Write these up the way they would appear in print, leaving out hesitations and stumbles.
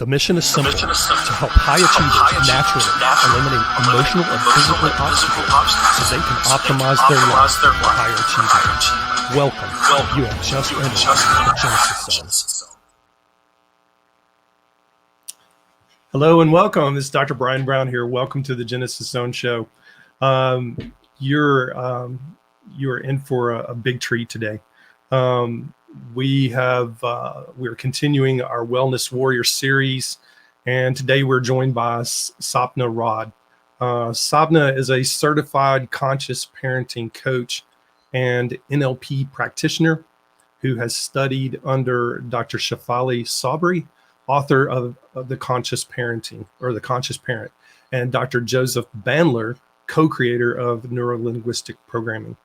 The mission is simple: to help high achievers naturally eliminate emotional and physical obstacles so they can optimize their life for higher achievement. Welcome. You have just entered the Genesis Zone. Hello and welcome. This is Dr. Brian Brown here. Welcome to the Genesis Zone show. You're in for a big treat today. We're continuing our Wellness Warrior series, and today we're joined by Sapna Rad. Sapna is a certified conscious parenting coach and NLP practitioner who has studied under Dr. Shefali Sabri, author of The Conscious Parenting, or The Conscious Parent, and Dr. Joseph Bandler, co-creator of Neuro-Linguistic Programming.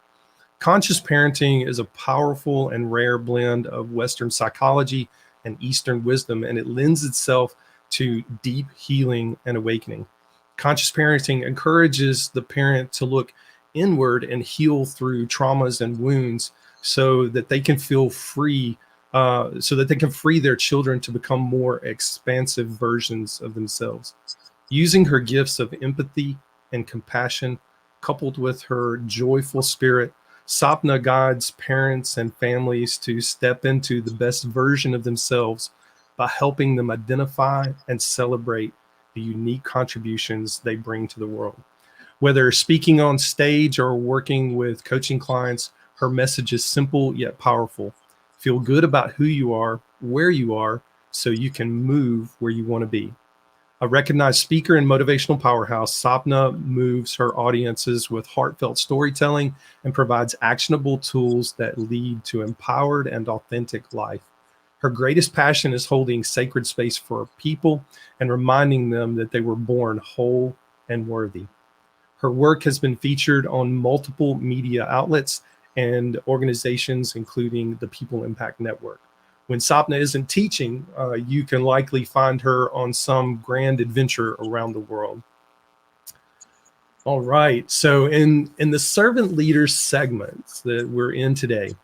Conscious parenting is a powerful and rare blend of Western psychology and Eastern wisdom, and it lends itself to deep healing and awakening. Conscious parenting encourages the parent to look inward and heal through traumas and wounds so that they can feel free, so that they can free their children to become more expansive versions of themselves. Using her gifts of empathy and compassion, coupled with her joyful spirit, Sapna guides parents and families to step into the best version of themselves by helping them identify and celebrate the unique contributions they bring to the world. Whether speaking on stage or working with coaching clients, her message is simple yet powerful. Feel good about who you are, where you are, so you can move where you want to be. A recognized speaker and motivational powerhouse, Sapna moves her audiences with heartfelt storytelling and provides actionable tools that lead to empowered and authentic life. Her greatest passion is holding sacred space for people and reminding them that they were born whole and worthy. Her work has been featured on multiple media outlets and organizations, including the People Impact Network. When Sapna isn't teaching, you can likely find her on some grand adventure around the world. All right, so in the servant leaders segments that we're in today,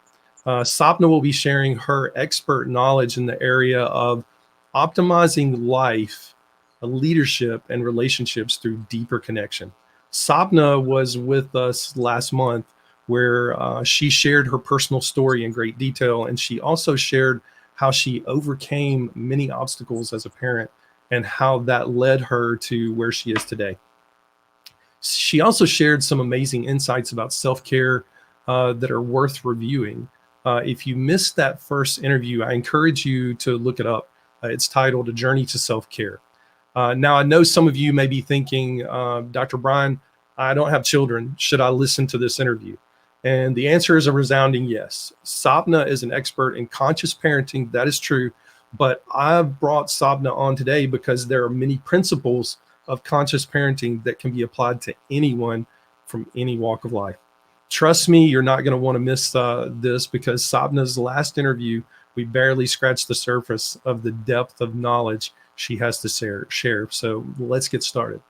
Sapna will be sharing her expert knowledge in the area of optimizing life, leadership, and relationships through deeper connection. Sapna was with us last month where she shared her personal story in great detail, and she also shared how she overcame many obstacles as a parent and how that led her to where she is today. She also shared some amazing insights about self-care that are worth reviewing. If you missed that first interview, I encourage you to look it up. It's titled A Journey to Self-Care. Now, I know some of you may be thinking, Dr. Brian, I don't have children. Should I listen to this interview? And the answer is a resounding yes. Sapna is an expert in conscious parenting. That is true. But I've brought Sapna on today because there are many principles of conscious parenting that can be applied to anyone from any walk of life. Trust me, you're not going to want to miss this, because Sapna's last interview, we barely scratched the surface of the depth of knowledge she has to share. So let's get started.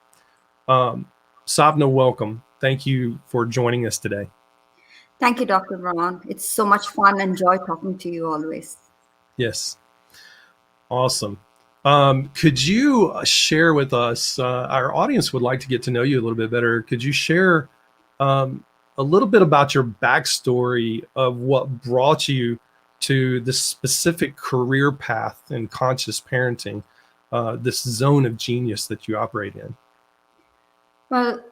Sapna, welcome. Thank you for joining us today. Thank you, Dr. Brown. It's so much fun and joy talking to you always. Yes. Awesome. Could you share with us, our audience would like to get to know you a little bit better. Could you share a little bit about your backstory of what brought you to this specific career path in conscious parenting, this zone of genius that you operate in? Well,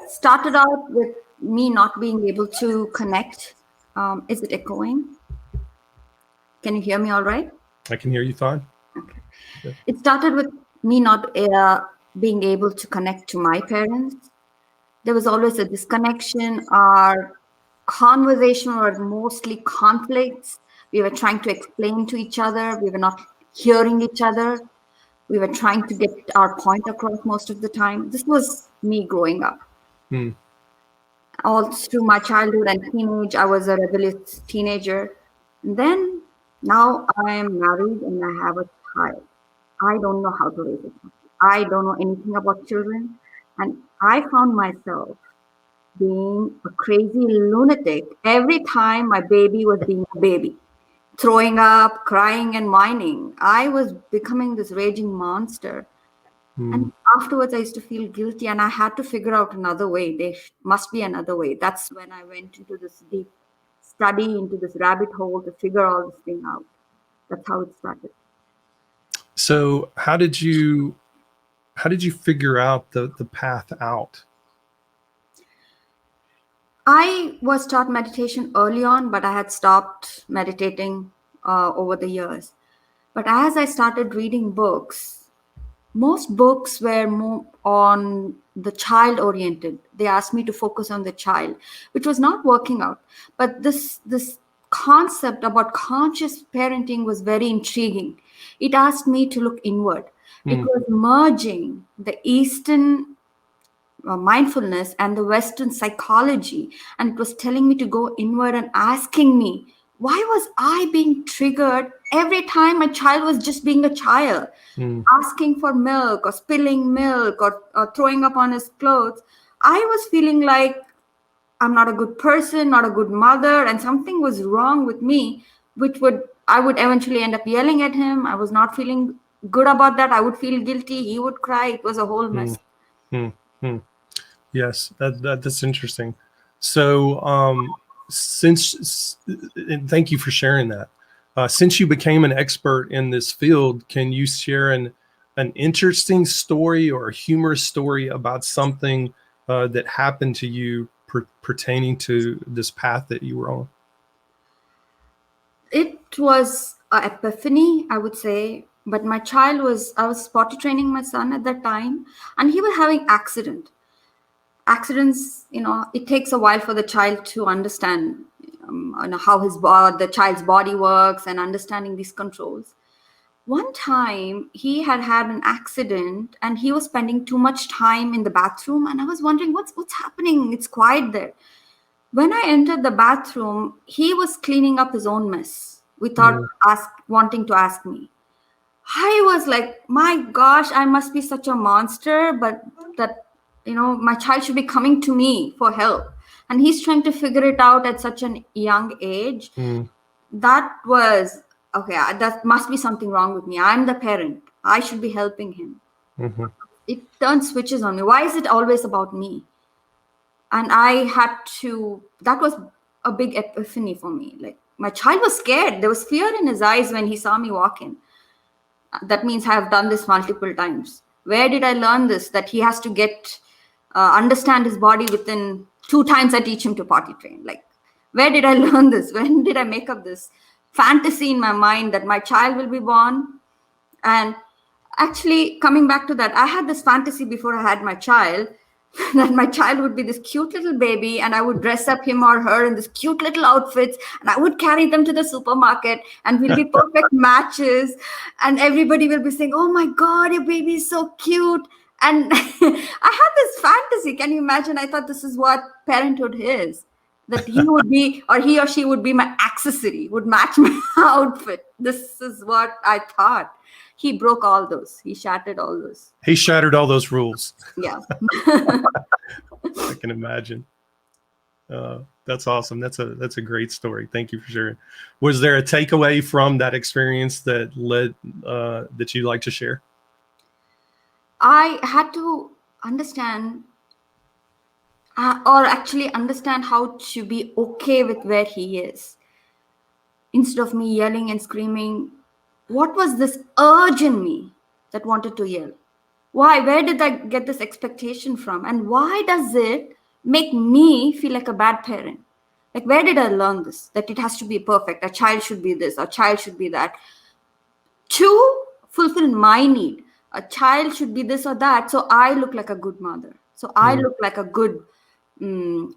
started out with me not being able to connect. Is it echoing? Can you hear me all right? I can hear you fine. Okay. Good. It started with me not being able to connect to my parents. There was always a disconnection. Our conversation were mostly conflicts. We were trying to explain to each other. We were not hearing each other. We were trying to get our point across most of the time. This was me growing up. All through my childhood and teenage, I was a rebellious teenager. And then now I am married and I have a child. I don't know how to raise a child. I don't know anything about children. And I found myself being a crazy lunatic every time my baby was being a baby. throwing up, crying, and whining. I was becoming this raging monster. And afterwards, I used to feel guilty, and I had to figure out another way. There must be another way. That's when I went into this deep study, into this rabbit hole to figure all this thing out. That's how it started. So how did you figure out the path out? I was taught meditation early on, but I had stopped meditating over the years. But as I started reading books, most books were more on the child oriented. They asked me to focus on the child, which was not working out. But this concept about conscious parenting was very intriguing. It asked me to look inward. It was merging the Eastern mindfulness and the Western psychology, and it was telling me to go inward and asking me, why was I being triggered every time my child was just being a child, asking for milk or spilling milk or throwing up on his clothes? I was feeling like I'm not a good person, not a good mother, and something was wrong with me, which I would eventually end up yelling at him. I was not feeling good about that. I would feel guilty. He would cry. It was a whole mess. Yes, that's interesting. So, and thank you for sharing that. Since you became an expert in this field, can you share an interesting story or a humorous story about something that happened to you pertaining to this path that you were on? It was an epiphany, I would say. But I was potty training my son at that time, and he was having accidents. It takes a while for the child to understand how the child's body works and understanding these controls. One time he had an accident, and he was spending too much time in the bathroom, and I was wondering what's happening. It's quiet there. When I entered the bathroom, he was cleaning up his own mess without wanting to ask me. I was like, my gosh, I must be such a monster, but that, my child should be coming to me for help. And he's trying to figure it out at such a young age. That was, okay, that must be something wrong with me. I'm the parent. I should be helping him. It turns switches on me. Why is it always about me? And that was a big epiphany for me. Like, my child was scared. There was fear in his eyes when he saw me walk in. That means I have done this multiple times. Where did I learn this? That he has to understand his body within 2 times I teach him to potty train. Like, where did I learn this? When did I make up this fantasy in my mind that my child will be born? And actually, coming back to that, I had this fantasy before I had my child, that my child would be this cute little baby, and I would dress up him or her in this cute little outfits, and I would carry them to the supermarket, and we'll be perfect matches, and everybody will be saying, oh my God, your baby is so cute. And I had this fantasy. Can you imagine? I thought this is what parenthood is, that he would be, or he or she would be my accessory, would match my outfit. This is what I thought. He broke all those. He shattered all those. He shattered all those rules. Yeah. I can imagine. That's awesome. That's a great story. Thank you for sharing. Was there a takeaway from that experience that that you'd like to share? I had to understand, or actually understand how to be okay with where he is. Instead of me yelling and screaming, what was this urge in me that wanted to yell? Why? Where did I get this expectation from? And why does it make me feel like a bad parent? Like, where did I learn this? That it has to be perfect. A child should be this, a child should be that. To fulfill my need, a child should be this or that, so I look like a good mother. So I look like a good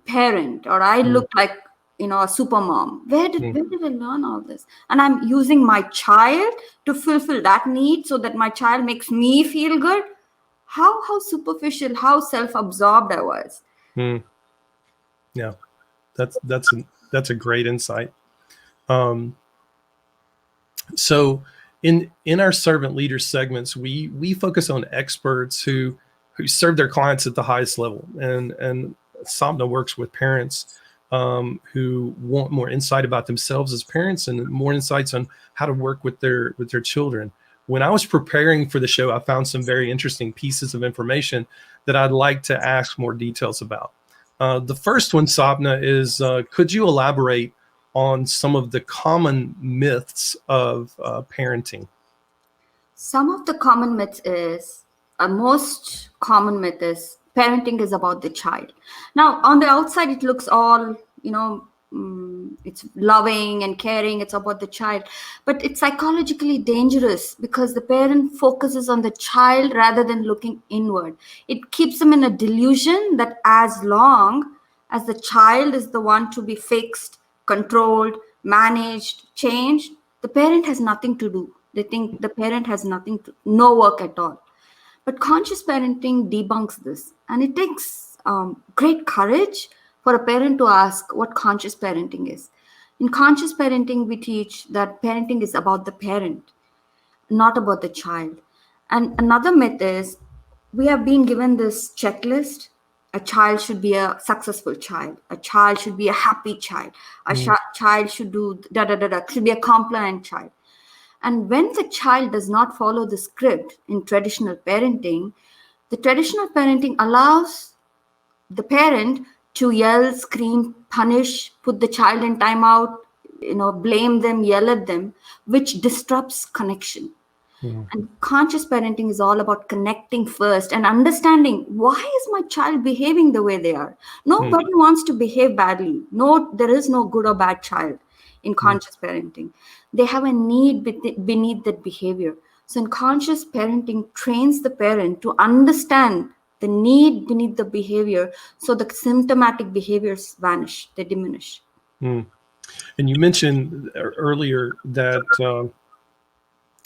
parent, or I look like, a super mom. Where did I learn all this? And I'm using my child to fulfill that need so that my child makes me feel good. How superficial, how self-absorbed I was. Yeah, that's a great insight. So in our servant leader segments, we focus on experts who serve their clients at the highest level, and Sapna works with parents who want more insight about themselves as parents and more insights on how to work with their children. When I was preparing for the show, I found some very interesting pieces of information that I'd like to ask more details about. The first one, Sapna, is could you elaborate on some of the common myths of parenting? Some of the common myths is, a most common myth is parenting is about the child. Now, on the outside, it looks all, it's loving and caring, it's about the child. But it's psychologically dangerous because the parent focuses on the child rather than looking inward. It keeps them in a delusion that as long as the child is the one to be fixed, controlled, managed, changed, the parent has nothing to do. They think the parent has no work at all. But conscious parenting debunks this. And it takes great courage for a parent to ask what conscious parenting is. In conscious parenting, we teach that parenting is about the parent, not about the child. And another myth is we have been given this checklist. A child should be a successful child. A child should be a happy child. A child should do da da da da, should be a compliant child. And when the child does not follow the script in traditional parenting, the traditional parenting allows the parent to yell, scream, punish, put the child in timeout, blame them, yell at them, which disrupts connection. And conscious parenting is all about connecting first and understanding why is my child behaving the way they are. Nobody wants to behave badly. No, there is no good or bad child in conscious parenting. They have a need beneath that behavior. So in conscious parenting trains the parent to understand the need beneath the behavior, so the symptomatic behaviors vanish, they diminish. And you mentioned earlier that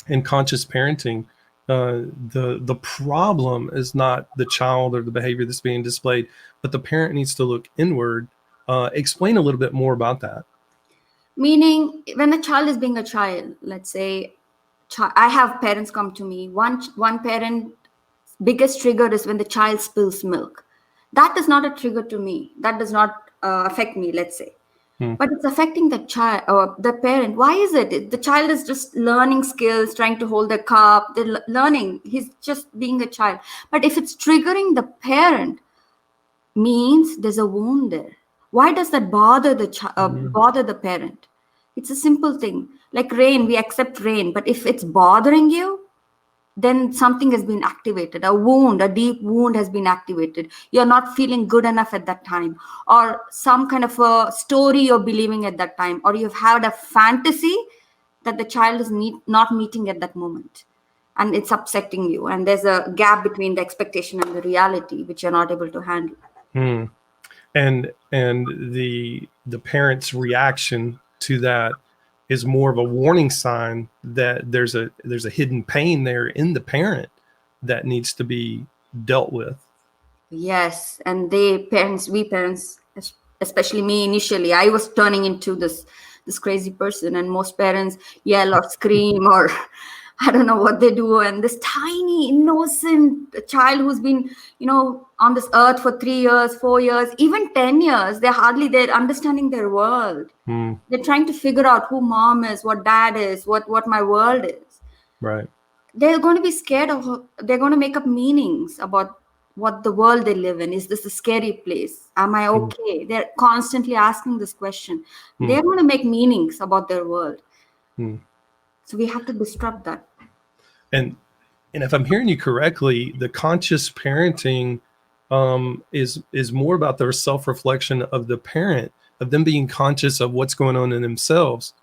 in conscious parenting, the problem is not the child or the behavior that's being displayed, but the parent needs to look inward. Explain a little bit more about that. Meaning, when a child is being a child, let's say, I have parents come to me. One parent biggest trigger is when the child spills milk. That is not a trigger to me. That does not affect me, let's say. But it's affecting the child or the parent. Why is it? The child is just learning skills, trying to hold a cup. They're learning. He's just being a child. But if it's triggering the parent, means there's a wound there. Why does that bother bother the parent? It's a simple thing. Like rain, we accept rain. But if it's bothering you, then something has been activated. A deep wound has been activated. You're not feeling good enough at that time, or some kind of a story you're believing at that time, or you've had a fantasy that the child is not meeting at that moment, and it's upsetting you. And there's a gap between the expectation and the reality, which you're not able to handle. And the parent's reaction to that is more of a warning sign that there's a hidden pain there in the parent that needs to be dealt with. Yes, and we parents, especially me initially, I was turning into this crazy person, and most parents yell or scream or I don't know what they do. And this tiny innocent child who's been on this earth for 3 years, 4 years, even 10 years, they're understanding their world. They're trying to figure out who mom is, what dad is, what my world is. Right. They're going to be scared they're going to make up meanings about what the world they live in. Is this a scary place? Am I okay? They're constantly asking this question. They're going to make meanings about their world. So we have to disrupt that. And if I'm hearing you correctly, the conscious parenting is more about their self-reflection of the parent, of them being conscious of what's going on in themselves.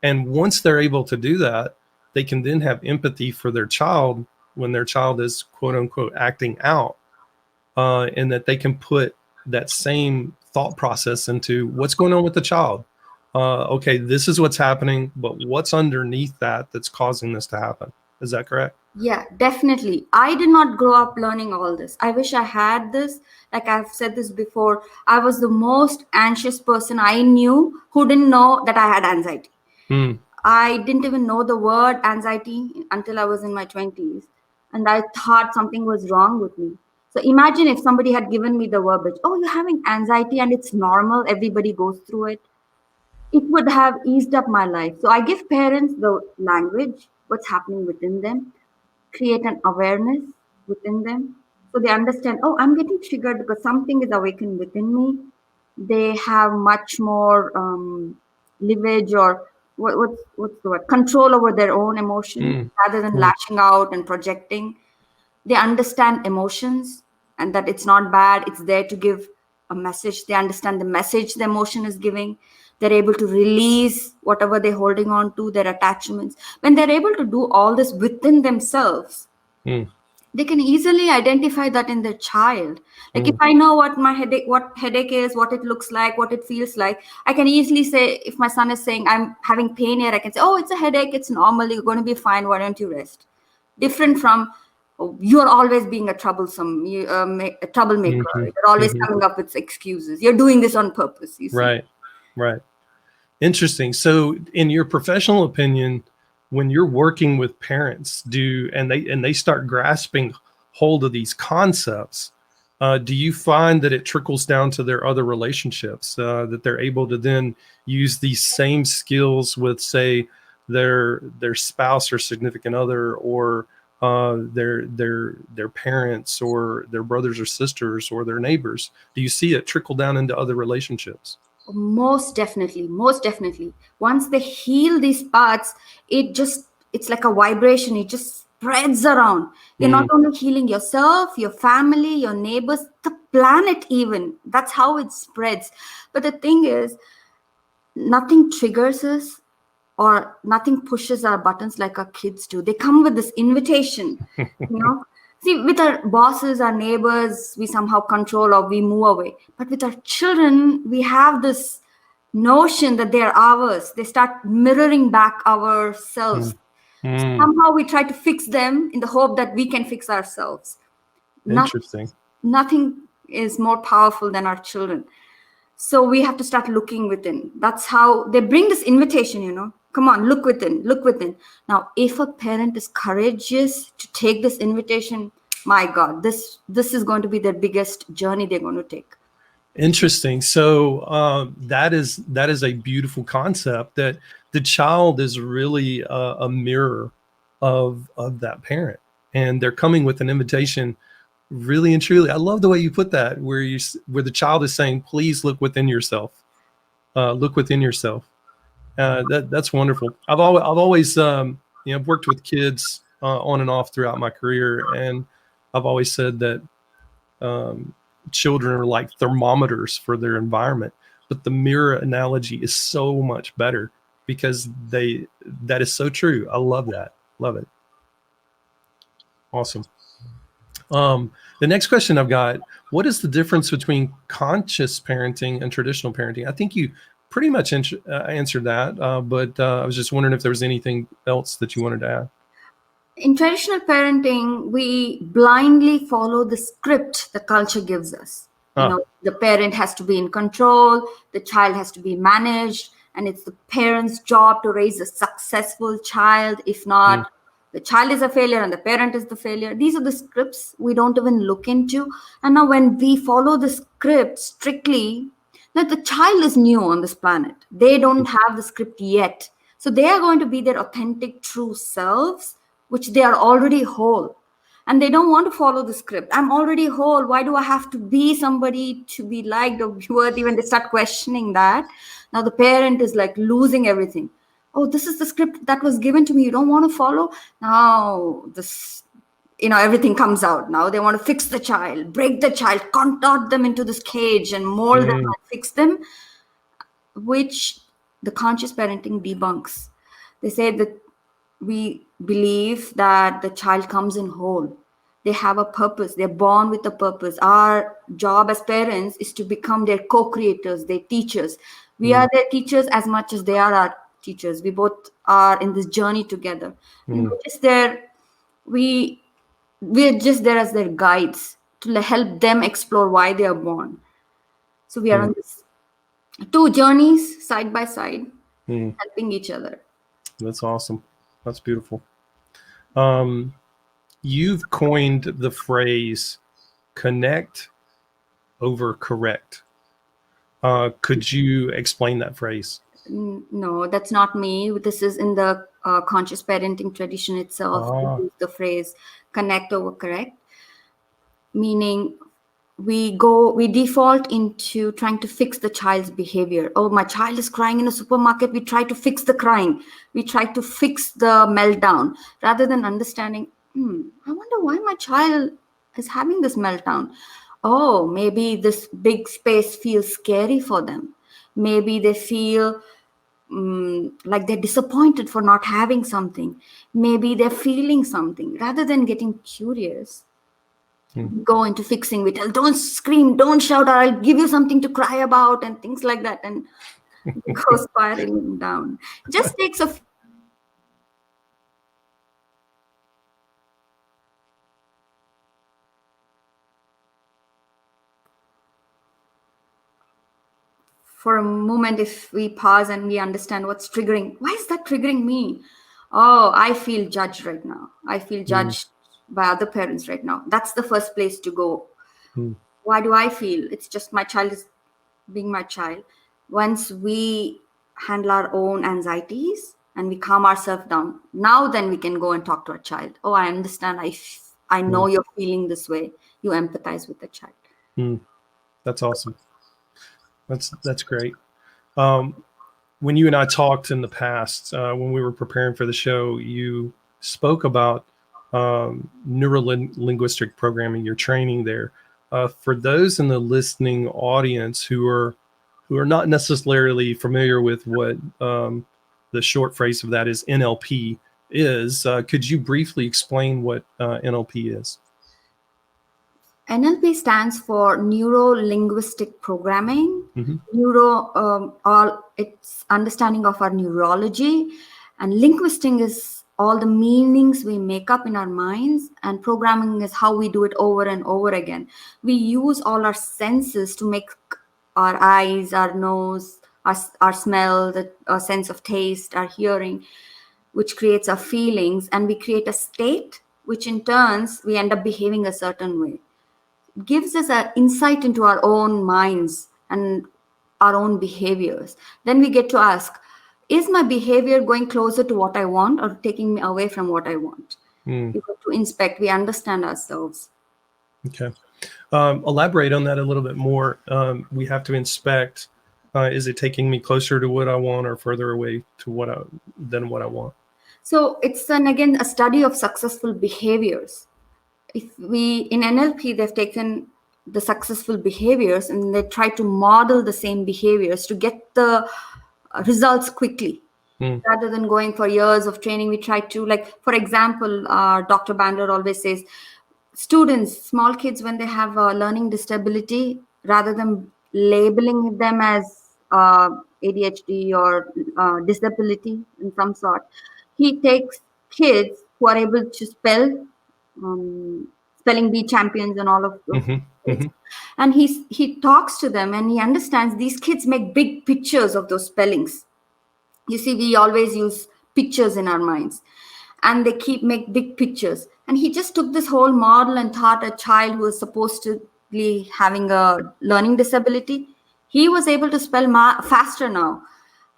And once they're able to do that, they can then have empathy for their child when their child is quote unquote acting out, and that they can put that same thought process into what's going on with the child. Okay, this is what's happening, but what's underneath that's causing this to happen? Is that correct? Yeah, definitely. I did not grow up learning all this. I wish I had this. Like I've said this before, I was the most anxious person I knew who didn't know that I had anxiety. I didn't even know the word anxiety until I was in my 20s. And I thought something was wrong with me. So imagine if somebody had given me the verbiage, oh, you're having anxiety and it's normal, everybody goes through it. It would have eased up my life. So I give parents the language, what's happening within them, create an awareness within them. So they understand, oh, I'm getting triggered because something is awakened within me. They have much more leverage or what's the word? Control over their own emotions Mm, rather than mm, lashing out and projecting. They understand emotions and that it's not bad, it's there to give a message. They understand the message the emotion is giving. They're able to release whatever they're holding on to, their attachments. When they're able to do all this within themselves, mm, they can easily identify that in their child. Like if mm, I know what headache is, what it looks like, what it feels like, I can easily say, if my son is saying I'm having pain here, I can say, oh, it's a headache, it's normal, you're going to be fine, why don't you rest? Different from, oh, you're always being a troublesome, a troublemaker, mhm, you're always mhm. coming up with excuses, you're doing this on purpose, you see. Right, right. Interesting. So, in your professional opinion, when you're working with parents, and they start grasping hold of these concepts, do you find that it trickles down to their other relationships, that they're able to then use these same skills with, say, their spouse or significant other, or their parents, or their brothers or sisters, or their neighbors? Do you see it trickle down into other relationships? Most definitely, most definitely. Once they heal these parts, it's like a vibration, it just spreads around. You're not Mm, only healing yourself, your family, your neighbors, the planet even. That's how it spreads. But the thing is, nothing triggers us or nothing pushes our buttons like our kids do. They come with this invitation, you know. See, with our bosses, our neighbors, we somehow control or we move away. But with our children, we have this notion that they're ours. They start mirroring back ourselves. mm, mm. Somehow we try to fix them in the hope that we can fix ourselves. Nothing, Interesting. nothing is more powerful than our children. So we have to start looking within. That's how they bring this invitation, you know. Come on, look within, look within. Now, if a parent is courageous to take this invitation, my God, this is going to be their biggest journey they're going to take. Interesting. So that is a beautiful concept, that the child is really a mirror of that parent, and they're coming with an invitation, really and truly. I love the way you put that, where the child is saying, "Please look within yourself. Look within yourself." That's wonderful. I've always I've worked with kids on and off throughout my career, and I've always said that um, children are like thermometers for their environment. But the mirror analogy is so much better, because that is so true. I love that. Love it. Awesome. The next question I've got: what is the difference between conscious parenting and traditional parenting? I think you pretty much answered that, but I was just wondering if there was anything else that you wanted to add. In traditional parenting, we blindly follow the script the culture gives us. You Ah, know, the parent has to be in control, the child has to be managed, and it's the parent's job to raise a successful child. If mm, not, the child is a failure and the parent is the failure. These are the scripts we don't even look into. And now, when we follow the script strictly, that the child is new on this planet, they don't have the script yet. So they are going to be their authentic, true selves, which they are already whole. And they don't want to follow the script. I'm already whole. Why do I have to be somebody to be liked or be worthy? When they start questioning that, now the parent is like losing everything. Oh, this is the script that was given to me. You don't want to follow? Now, this, you know, everything comes out. Now they want to fix the child, break the child, contort them into this cage and mold them mm, and fix them, which the conscious parenting debunks. They say that we believe that the child comes in whole. They have a purpose. They're born with a purpose. Our job as parents is to become their co-creators, their teachers. We are mm, their teachers as much as they are our teachers. We both are in this journey together. And mm, we're just there. We we're just there as their guides to help them explore why they are born. So we are mm, on this two journeys side by side, mm. helping each other. That's awesome. That's beautiful. Um, you've coined the phrase connect over correct. Could you explain that phrase? No, that's not me. This is in the conscious parenting tradition itself. We use the phrase connect over correct, meaning we default into trying to fix the child's behavior. Oh, my child is crying in a supermarket. We try to fix the crying. We try to fix the meltdown rather than understanding, I wonder why my child is having this meltdown. Oh, maybe this big space feels scary for them. Maybe they feel like they're disappointed for not having something. Maybe they're feeling something. Rather than getting curious, go into fixing. We tell, don't scream, don't shout, or I'll give you something to cry about, and things like that, and go spiraling down. Just takes a for a moment, if we pause and we understand what's triggering. Why is that triggering me? Oh, I feel judged right now. I feel judged by other parents right now. That's the first place to go. Why do I feel? It's just my child is being my child. Once we handle our own anxieties and we calm ourselves down, now then we can go and talk to our child. Oh, I understand. I know you're feeling this way. You empathize with the child. That's awesome. That's great. When you and I talked in the past, when we were preparing for the show, you spoke about neuro-linguistic programming, your training there. For those in the listening audience who are not necessarily familiar with what the short phrase of that is NLP is, could you briefly explain what NLP is? NLP stands for neuro-linguistic programming. It's understanding of our neurology, and linguistic is all the meanings we make up in our minds, and programming is how we do it over and over again. We use all our senses to make our eyes, our nose, our smell, our sense of taste, our hearing, which creates our feelings, and we create a state, which in turns we end up behaving a certain way. Gives us an insight into our own minds and our own behaviors. Then we get to ask, is my behavior going closer to what I want or taking me away from what I want? We go to inspect, we understand ourselves. Okay. Elaborate on that a little bit more. We have to inspect, is it taking me closer to what I want or further away to than what I want? So it's again a study of successful behaviors. In NLP, they've taken the successful behaviors and they try to model the same behaviors to get the results quickly. Rather than going for years of training, we try to, like, for example, Dr. Bandler always says, students, small kids, when they have a learning disability, rather than labeling them as ADHD or disability in some sort, he takes kids who are able to spell, spelling bee champions and all of those kids. And he talks to them and he understands these kids make big pictures of those spellings. You see, we always use pictures in our minds, and they make big pictures. And he just took this whole model and thought a child who was supposed to be having a learning disability, he was able to spell faster now,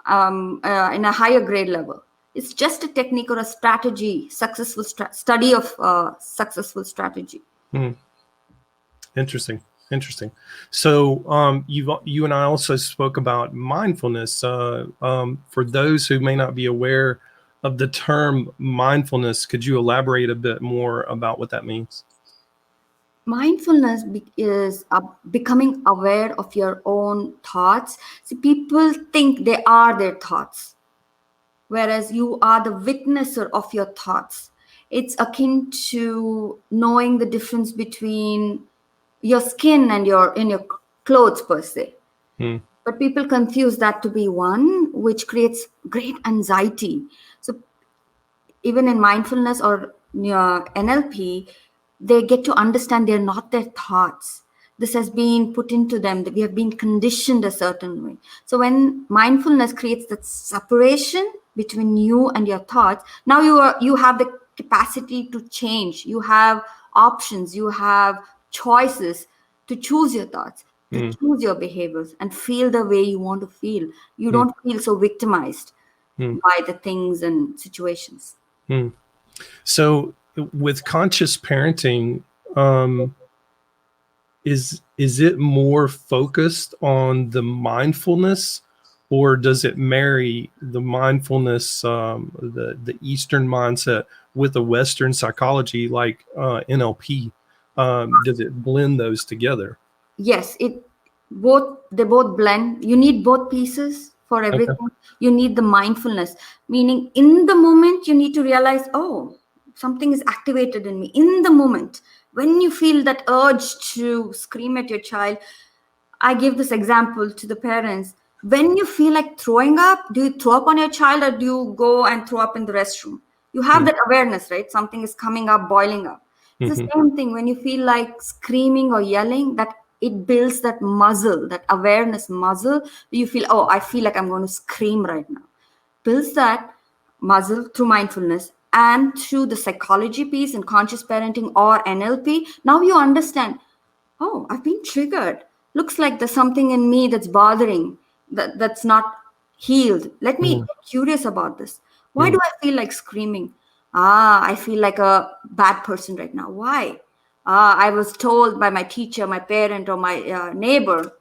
in a higher grade level. It's just a technique or a strategy, successful study of successful strategy. Interesting. So you and I also spoke about mindfulness. For those who may not be aware of the term mindfulness, could you elaborate a bit more about what that means? Mindfulness is becoming aware of your own thoughts. See, people think they are their thoughts, whereas you are the witnesser of your thoughts. It's akin to knowing the difference between your skin and your clothes per se. But people confuse that to be one, which creates great anxiety. So even in mindfulness or NLP, they get to understand they're not their thoughts. This has been put into them, that we have been conditioned a certain way. So when mindfulness creates that separation between you and your thoughts, now you have the capacity to change. You have options. You have choices to choose your thoughts, to choose your behaviors, and feel the way you want to feel. You don't feel so victimized by the things and situations. So with conscious parenting, is it more focused on the mindfulness, or does it marry the mindfulness, the Eastern mindset with the Western psychology like NLP? Does it blend those together? Yes, they both blend. You need both pieces for Okay. everything. You need the mindfulness, meaning in the moment you need to realize, oh, something is activated in me in the moment. When you feel that urge to scream at your child, I give this example to the parents. When you feel like throwing up, do you throw up on your child or do you go and throw up in the restroom? You have that awareness, right? Something is coming up, boiling up. It's the same thing when you feel like screaming or yelling, that it builds that muscle, that awareness muscle. You feel, oh, I feel like I'm going to scream right now. Builds that muscle through mindfulness and through the psychology piece in conscious parenting or NLP. Now you understand, oh, I've been triggered. Looks like there's something in me that's bothering, that's not healed. Let me get curious about this. Why do I feel like screaming? I feel like a bad person right now. Why? I was told by my teacher, my parent, or my neighbor,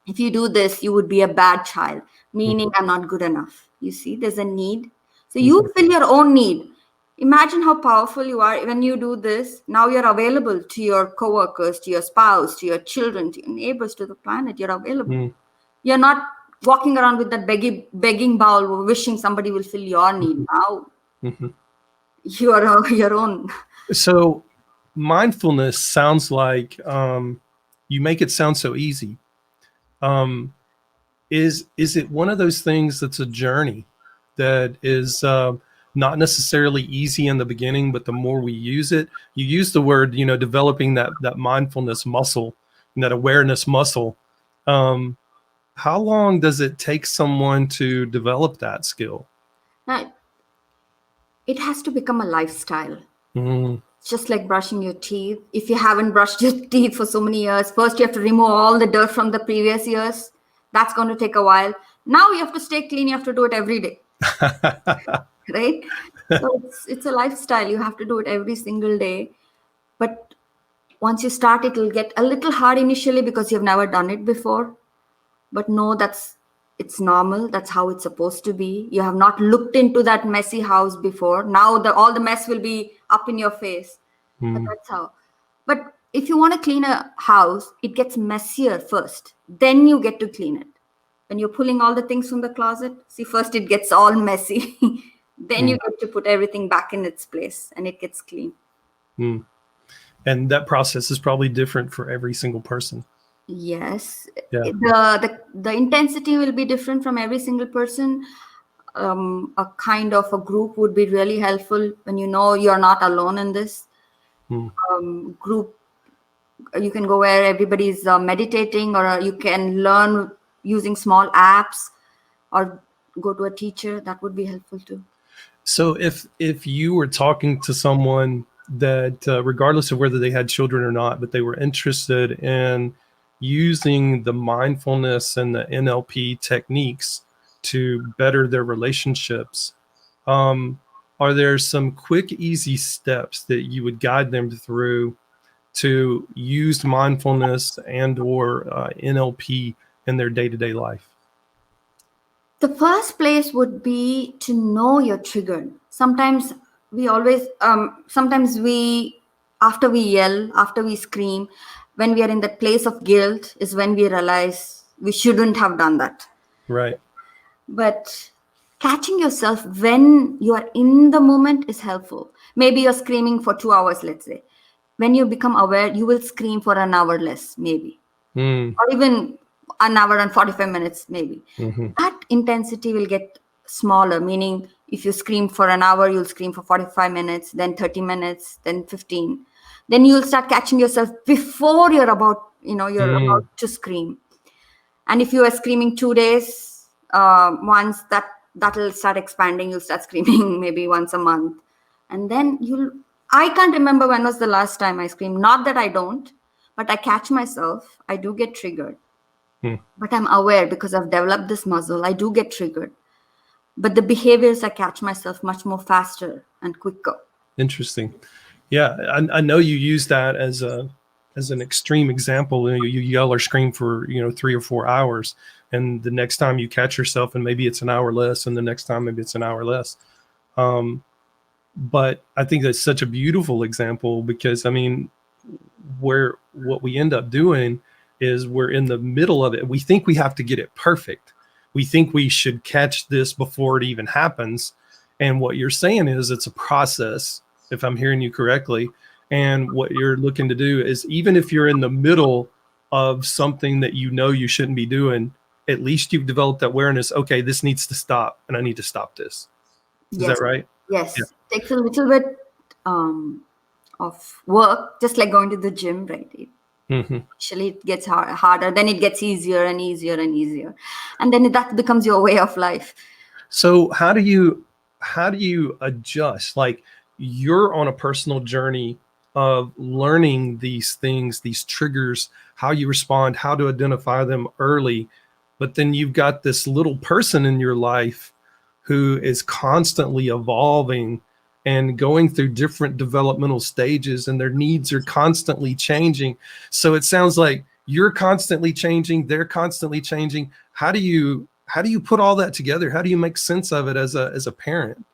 if you do this, you would be a bad child, meaning I'm not good enough. You see, there's a need. So you fill your own need. Imagine how powerful you are when you do this. Now you're available to your coworkers, to your spouse, to your children, to your neighbors, to the planet. You're available. You're not walking around with that begging bowl, wishing somebody will fill your need. Now you are your own. So mindfulness sounds like, you make it sound so easy. Is it one of those things that's a journey that is not necessarily easy in the beginning, but the more we use it, you use the word, developing that mindfulness muscle and that awareness muscle. How long does it take someone to develop that skill? Now, it has to become a lifestyle. It's just like brushing your teeth. If you haven't brushed your teeth for so many years, first you have to remove all the dirt from the previous years. That's going to take a while. Now you have to stay clean. You have to do it every day, right? So it's a lifestyle. You have to do it every single day. But once you start, it will get a little hard initially because you've never done it before. But no, it's normal. That's how it's supposed to be. You have not looked into that messy house before. Now all the mess will be up in your face. But that's how. But if you want to clean a house, it gets messier first. Then you get to clean it. When you're pulling all the things from the closet, see, first it gets all messy. Then you get to put everything back in its place and it gets clean. And that process is probably different for every single person. Yes. Yeah. The intensity will be different from every single person. A kind of a group would be really helpful when you know you're not alone in this. Group, you can go where everybody's meditating, or you can learn using small apps, or go to a teacher. That would be helpful too. So if you were talking to someone that, regardless of whether they had children or not, but they were interested in using the mindfulness and the NLP techniques to better their relationships, are there some quick, easy steps that you would guide them through to use mindfulness and or NLP in their day-to-day life? The first place would be to know you're triggered. Sometimes after we yell, after we scream, when we are in that place of guilt, is when we realize we shouldn't have done that. Right. But catching yourself when you are in the moment is helpful. Maybe you're screaming for 2 hours, let's say. When you become aware, you will scream for an hour less, maybe, or even an hour and 45 minutes, maybe. That intensity will get smaller, meaning if you scream for an hour, you'll scream for 45 minutes, then 30 minutes, then 15. Then you'll start catching yourself before you're about to scream. And if you are screaming 2 days, once that'll start expanding, you'll start screaming maybe once a month. And then I can't remember when was the last time I screamed. Not that I don't, but I catch myself. I do get triggered. Hmm. But I'm aware because I've developed this muscle. I do get triggered. But the behaviors, I catch myself much more faster and quicker. Interesting. Yeah, I know you use that as an extreme example. You yell or scream for 3 or 4 hours, and the next time you catch yourself, and maybe it's an hour less, and the next time maybe it's an hour less. But I think that's such a beautiful example because what we end up doing is we're in the middle of it. We think we have to get it perfect. We think we should catch this before it even happens. And what you're saying is it's a process, if I'm hearing you correctly. And what you're looking to do is, even if you're in the middle of something that you shouldn't be doing, at least you've developed that awareness. Okay, this needs to stop, and I need to stop this. Is Yes. that right? Yes. Yeah. Takes a little bit of work, just like going to the gym, right? Mm-hmm. Initially, it gets harder, then it gets easier and easier and easier. And then that becomes your way of life. So how do you adjust? Like, you're on a personal journey of learning these things, these triggers, how you respond, how to identify them early. But then you've got this little person in your life who is constantly evolving and going through different developmental stages, and their needs are constantly changing. So it sounds like you're constantly changing, they're constantly changing. How do you put all that together? How do you make sense of it as a parent?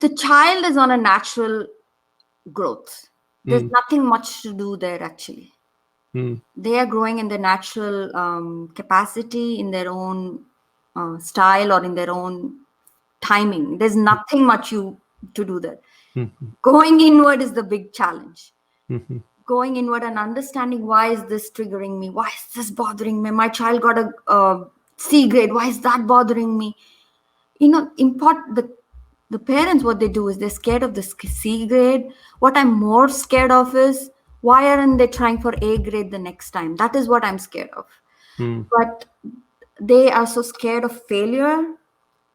The child is on a natural growth. There's Mm, nothing much to do there, actually. mm, They are growing in their natural capacity, in their own style, or in their own timing. There's nothing much to do there. mm, Going inward is the big challenge. mm, Going inward and understanding, why is this triggering me? Why is this bothering me? My child got a C grade. Why is that bothering me? The parents, what they do is they're scared of the C grade. What I'm more scared of is, why aren't they trying for A grade the next time? That is what I'm scared of. mm, But they are so scared of failure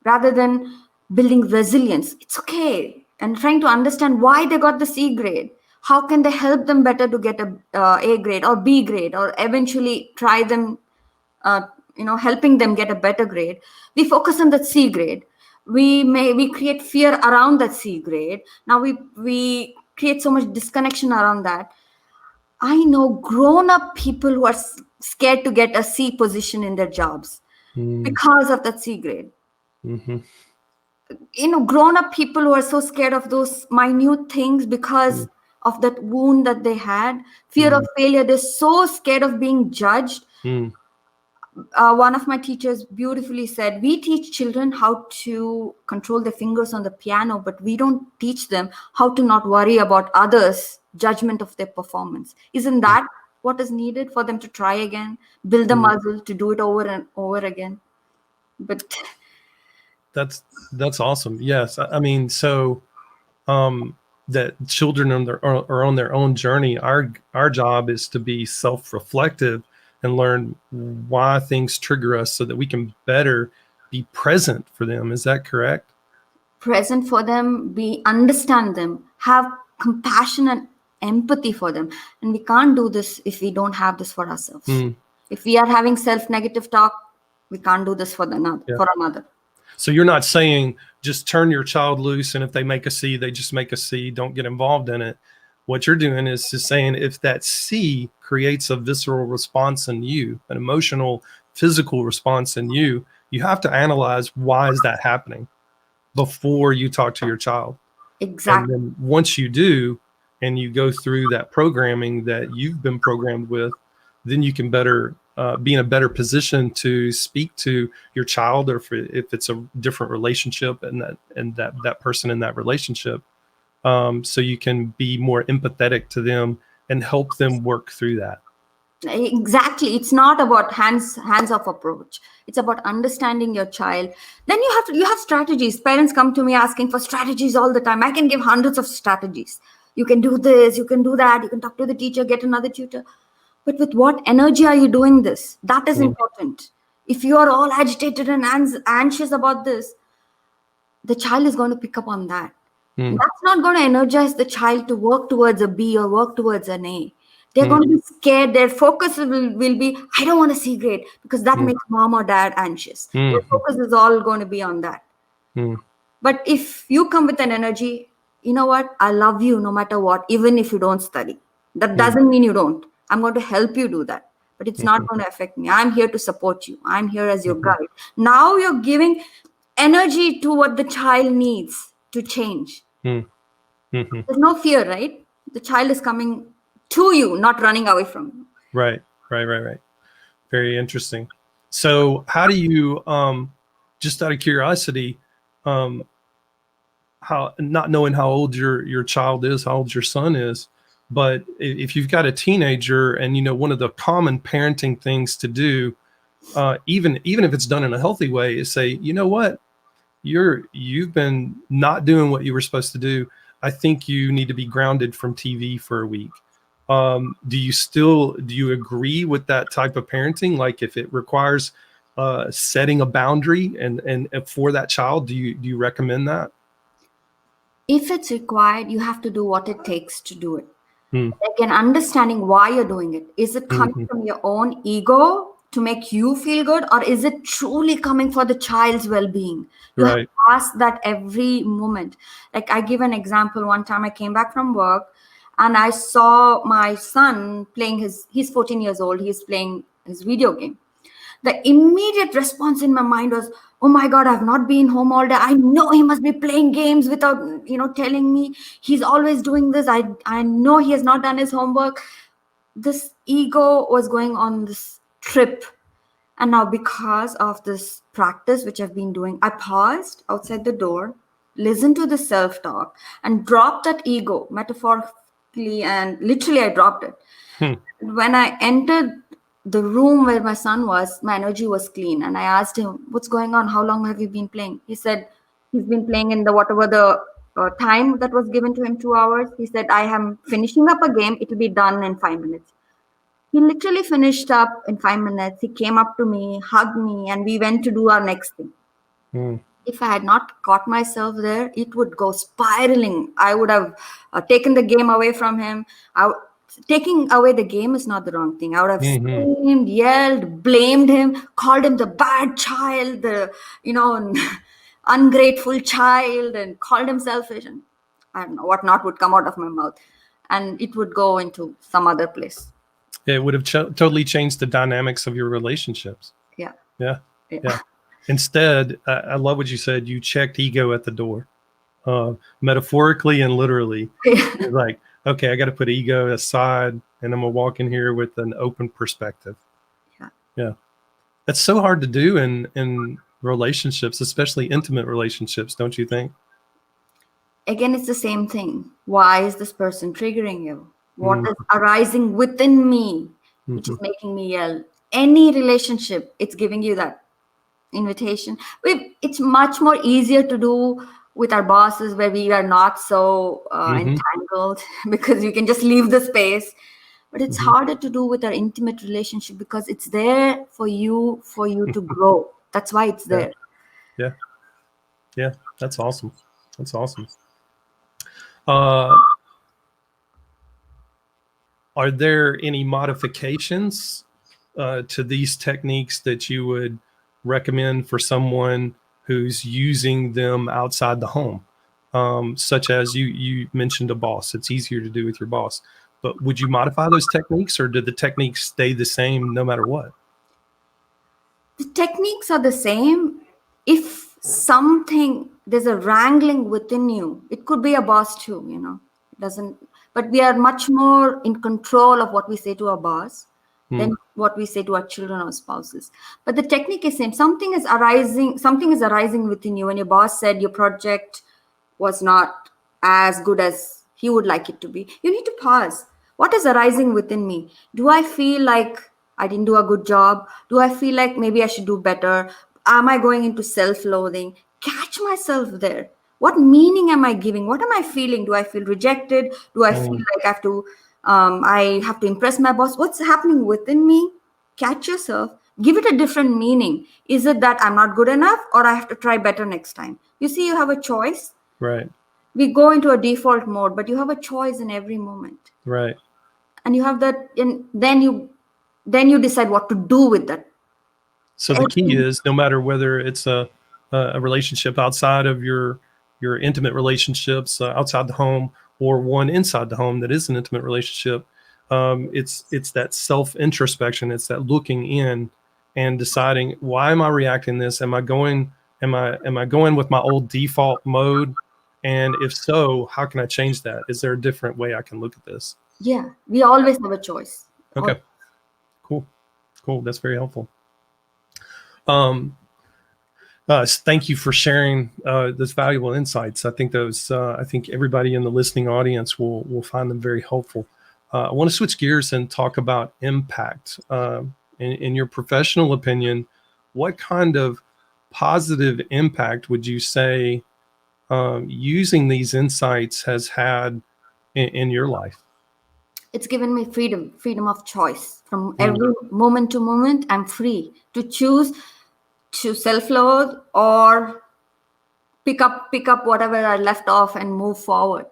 rather than building resilience. It's okay. And trying to understand why they got the C grade. How can they help them better to get a grade or B grade, or eventually try them, helping them get a better grade. We focus on that C grade. We create fear around that C grade. Now we create so much disconnection around that. I know grown up people who are scared to get a C position in their jobs mm, because of that C grade. mhm, Grown up people who are so scared of those minute things because mm, of that wound that they had, fear of mm, failure. They're so scared of being judged. mm, One of my teachers beautifully said, we teach children how to control their fingers on the piano, but we don't teach them how to not worry about others' judgment of their performance. Isn't that what is needed for them to try again, build the mm. muscle to do it over and over again? But That's awesome. Yes, so that children are on their own journey. Our job is to be self-reflective and learn why things trigger us so that we can better be present for them. Is that correct? present for them, we understand them, have compassion and empathy for them. And we can't do this if we don't have this for ourselves. Mm, If we are having self-negative talk, we can't do this for yeah. another. So you're not saying just turn your child loose, and if they make a C, they just make a C. Don't get involved in it. What you're doing is just saying, if that C creates a visceral response in you, an emotional, physical response in you, you have to analyze, why is that happening, before you talk to your child. And Exactly. then once you do, and you go through that programming that you've been programmed with, then you can better be in a better position to speak to your child, or if it's a different relationship, and that person in that relationship, so you can be more empathetic to them and help them work through that. Exactly. It's not about hands off approach. It's about understanding your child. Then you have strategies. Parents come to me asking for strategies all the time. I can give hundreds of strategies. You can do this, you can do that, you can talk to the teacher, get another tutor. But with what energy are you doing this? That is Mm, important. If you are all agitated and anxious about this, the child is going to pick up on that. mm, That's not going to energize the child to work towards a B or work towards an A. They're going to be scared. Their focus will be, I don't want to see great, because that makes mom or dad anxious. Their focus is all going to be on that. But if you come with an energy, you know what? I love you no matter what, even if you don't study. That doesn't mean you don't. I'm going to help you do that. But it's not going to affect me. I'm here to support you. I'm here as your guide. Now you're giving energy to what the child needs to change. There's no fear, right? The child is coming to you, not running away from you. Right. Very interesting. So how do you, just out of curiosity, how, not knowing how old your child is, how old your son is, but if you've got a teenager and, you know, one of the common parenting things to do, even if it's done in a healthy way, is say, you know what, you've been not doing what you were supposed to do. I think you need to be grounded from TV for a week. Do you agree with that type of parenting? Like if it requires setting a boundary and for that child, do you recommend that? If it's required, you have to do what it takes to do it. Again, understanding why you're doing it. Is it coming from your own ego to make you feel good, or is it truly coming for the child's well-being? You have to ask that every moment. Like I give an example. One time I came back from work and I saw my son playing he's 14 years old. He's playing his video game. The immediate response in my mind was, oh my God, I've not been home all day. I know he must be playing games without, telling me. He's always doing this. I know he has not done his homework. This ego was going on this trip. And now because of this practice, which I've been doing, I paused outside the door, listened to the self-talk and dropped that ego metaphorically and literally I dropped it. When I entered the room where my son was, my energy was clean. And I asked him, what's going on? How long have you been playing? He said, he's been playing in the whatever the time that was given to him, 2 hours. He said, I am finishing up a game. It will be done in 5 minutes. He literally finished up in 5 minutes. He came up to me, hugged me, and we went to do our next thing. If I had not caught myself there, it would go spiraling. I would have taken the game away from him. Taking away the game is not the wrong thing. I would have screamed, yelled, blamed him, called him the bad child, the ungrateful child, and called him selfish, and I don't know what not would come out of my mouth, and it would go into some other place. It would have totally changed the dynamics of your relationships. Yeah. Instead, I love what you said. You checked ego at the door, metaphorically and literally. You're like, okay, I got to put ego aside and I'm going to walk in here with an open perspective. Yeah. That's so hard to do in relationships, especially intimate relationships, don't you think? Again, it's the same thing. Why is this person triggering you? What is arising within me, which is making me yell? Any relationship, it's giving you that invitation. It's much more easier to do with our bosses where we are not so entangled because you can just leave the space. But it's harder to do with our intimate relationship because it's there for you to grow. That's why it's there. Yeah. That's awesome. Are there any modifications to these techniques that you would recommend for someone who's using them outside the home? Such as you mentioned a boss. It's easier to do with your boss. But would you modify those techniques, or did the techniques stay the same no matter what? The techniques are the same. If there's a wrangling within you, it could be a boss too, It doesn't. But we are much more in control of what we say to our boss than what we say to our children or spouses. But the technique is same. Something is arising within you. When your boss said your project was not as good as he would like it to be, you need to pause. What is arising within me? Do I feel like I didn't do a good job? Do I feel like maybe I should do better? Am I going into self-loathing? Catch myself there. What meaning am I giving? What am I feeling? Do I feel rejected? Do I feel like I have to impress my boss? What's happening within me? Catch yourself. Give it a different meaning. Is it that I'm not good enough, or I have to try better next time? You see, you have a choice. Right. We go into a default mode, but you have a choice in every moment. Right. and you have that, and then you decide what to do with that. So the key is, no matter whether it's a relationship outside of your intimate relationships outside the home, or one inside the home that is an intimate relationship, it's that self introspection. It's that looking in and deciding, why am I reacting this? Am I going with my old default mode? And if so, how can I change that? Is there a different way I can look at this? Yeah, we always have a choice. Okay, cool. That's very helpful. Thank you for sharing those valuable insights. I think everybody in the listening audience will find them very helpful. I want to switch gears and talk about impact. In your professional opinion, what kind of positive impact would you say using these insights has had in your life? It's given me freedom of choice. From every moment to moment, I'm free to choose to self-loathe or pick up whatever I left off and move forward.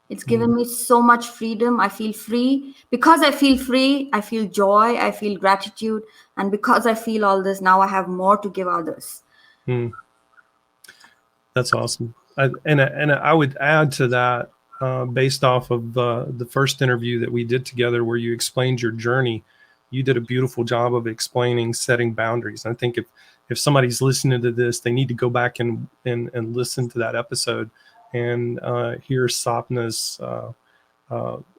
It's given me so much freedom. I feel free. Because I feel free, I feel joy, I feel gratitude. And because I feel all this, now I have more to give others. That's awesome. And I would add to that, based off of the first interview that we did together, where you explained your journey. You did a beautiful job of explaining setting boundaries. I think if somebody's listening to this, they need to go back and listen to that episode and hear Sapna's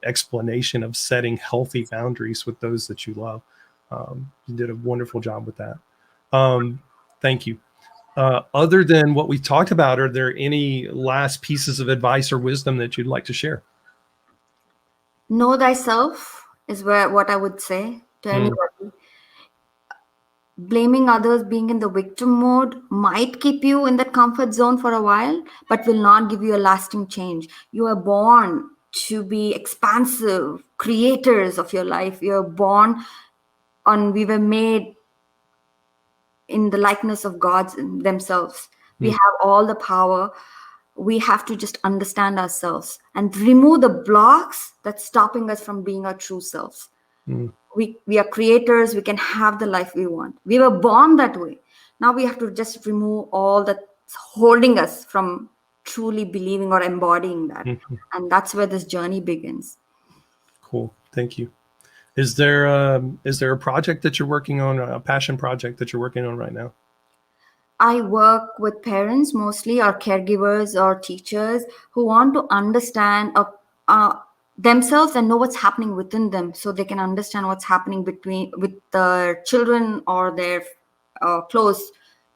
explanation of setting healthy boundaries with those that you love. You did a wonderful job with that. Thank you. Other than what we talked about, are there any last pieces of advice or wisdom that you'd like to share? Know thyself is what I would say to anybody. Blaming others, being in the victim mode, might keep you in that comfort zone for a while, but will not give you a lasting change. You are born to be expansive creators of your life. You are born we were made in the likeness of gods themselves. We have all the power. We have to just understand ourselves and remove the blocks that's stopping us from being our true selves. We are creators. We can have the life we want. We were born that way. Now we have to just remove all that's holding us from truly believing or embodying that. And that's where this journey begins. Cool. Thank you. Is there a project that you're working on, a passion project that you're working on right now? I work with parents mostly, or caregivers or teachers who want to understand themselves and know what's happening within them, so they can understand what's happening with the children or their close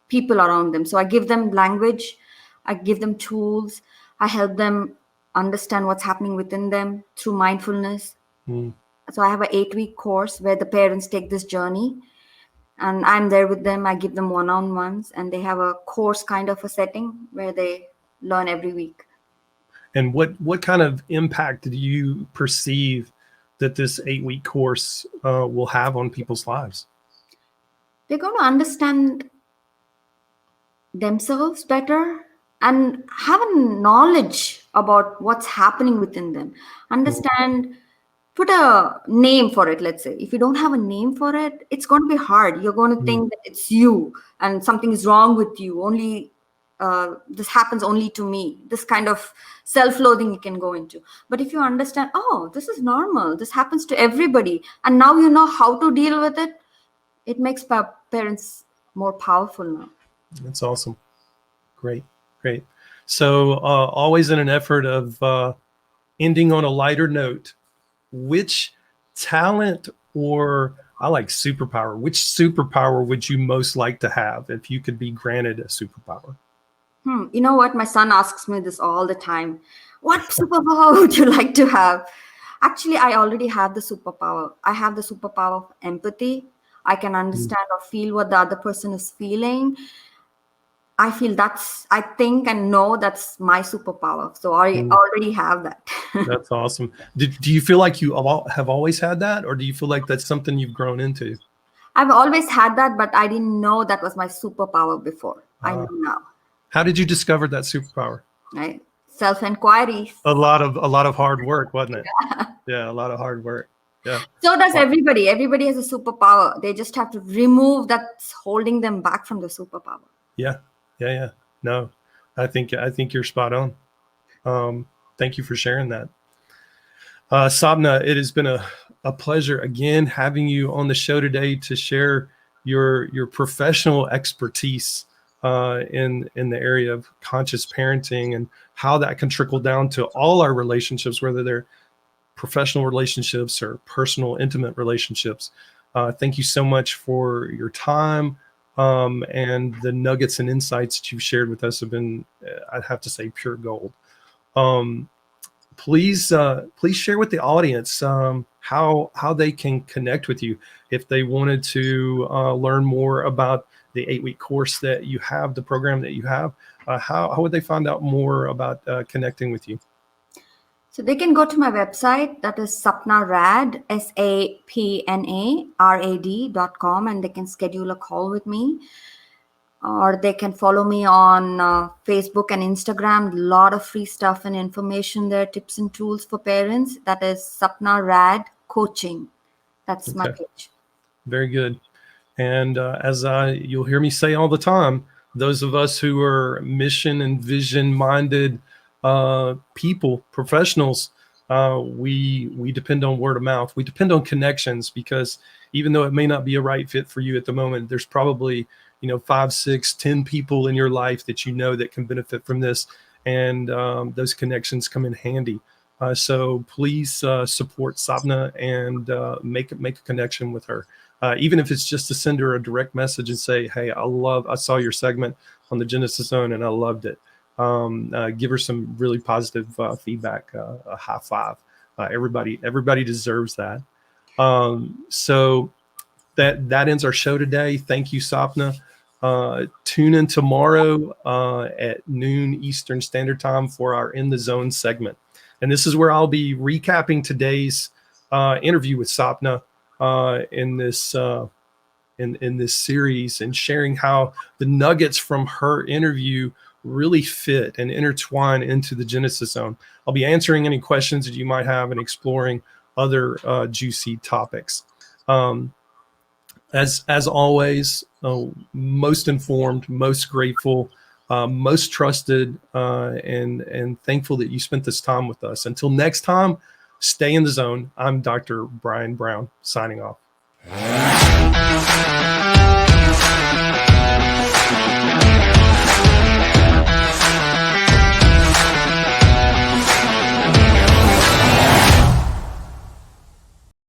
people around them. So I give them language, I give them tools, I help them understand what's happening within them through mindfulness. So I have an 8-week course where the parents take this journey, and I'm there with them. I give them one-on-ones, and they have a course kind of a setting where they learn every week. And what kind of impact do you perceive that this 8-week course will have on people's lives? They're going to understand themselves better and have a knowledge about what's happening within them. Understand, put a name for it. Let's say if you don't have a name for it, it's going to be hard. You're going to think that it's you and something is wrong with you. Only this happens only to me. This kind of self-loathing you can go into. But if you understand, oh, this is normal, this happens to everybody, and now you know how to deal with it, it makes parents more powerful now. That's awesome. Great. So always in an effort of ending on a lighter note, which talent, or I like superpower, which superpower would you most like to have if you could be granted a superpower? You know what? My son asks me this all the time. What superpower would you like to have? Actually, I already have the superpower. I have the superpower of empathy. I can understand or feel what the other person is feeling. I think and know that's my superpower. So I already have that. That's awesome. Do you feel like you have always had that, or do you feel like that's something you've grown into? I've always had that, but I didn't know that was my superpower before. I know now. How did you discover that superpower? Right. Self-inquiry. A lot of hard work, wasn't it? Yeah, a lot of hard work. Yeah. So does Well, everybody. Everybody has a superpower. They just have to remove that's holding them back from the superpower. yeah. Yeah. Yeah. No, I think you're spot on. Thank you for sharing that. Sabna, it has been a pleasure again having you on the show today to share your professional expertise in the area of conscious parenting and how that can trickle down to all our relationships, whether they're professional relationships or personal, intimate relationships. Thank you so much for your time, and the nuggets and insights that you've shared with us have been, I'd have to say, pure gold. Um, please share with the audience how they can connect with you if they wanted to learn more about the 8-week course that you have, the program that you have. How would they find out more about connecting with you? So they can go to my website, that is Sapna Rad, SAPNARAD.com, and they can schedule a call with me. Or they can follow me on Facebook and Instagram. A lot of free stuff and information there, tips and tools for parents. That is Sapna Rad Coaching. That's my Okay, page. very good. And you'll hear me say all the time, those of us who are mission and vision minded people, professionals, we depend on word of mouth. We depend on connections, because even though it may not be a right fit for you at the moment, there's probably 5, 6, 10 people in your life that that can benefit from this, and those connections come in handy. So please support Sapna and make a connection with her. Even if it's just to send her a direct message and say, "Hey, I saw your segment on the Genesis Zone and I loved it." Give her some really positive feedback, a high five. Everybody deserves that. So that ends our show today. Thank you, Sapna. Tune in tomorrow at noon Eastern Standard Time for our In the Zone segment. And this is where I'll be recapping today's interview with Sapna in this series, and sharing how the nuggets from her interview really fit and intertwine into the Genesis Zone. I'll be answering any questions that you might have and exploring other juicy topics. As always, most informed, most grateful, most trusted, and thankful that you spent this time with us. Until next time, stay in the zone. I'm Dr. Brian Brown, signing off.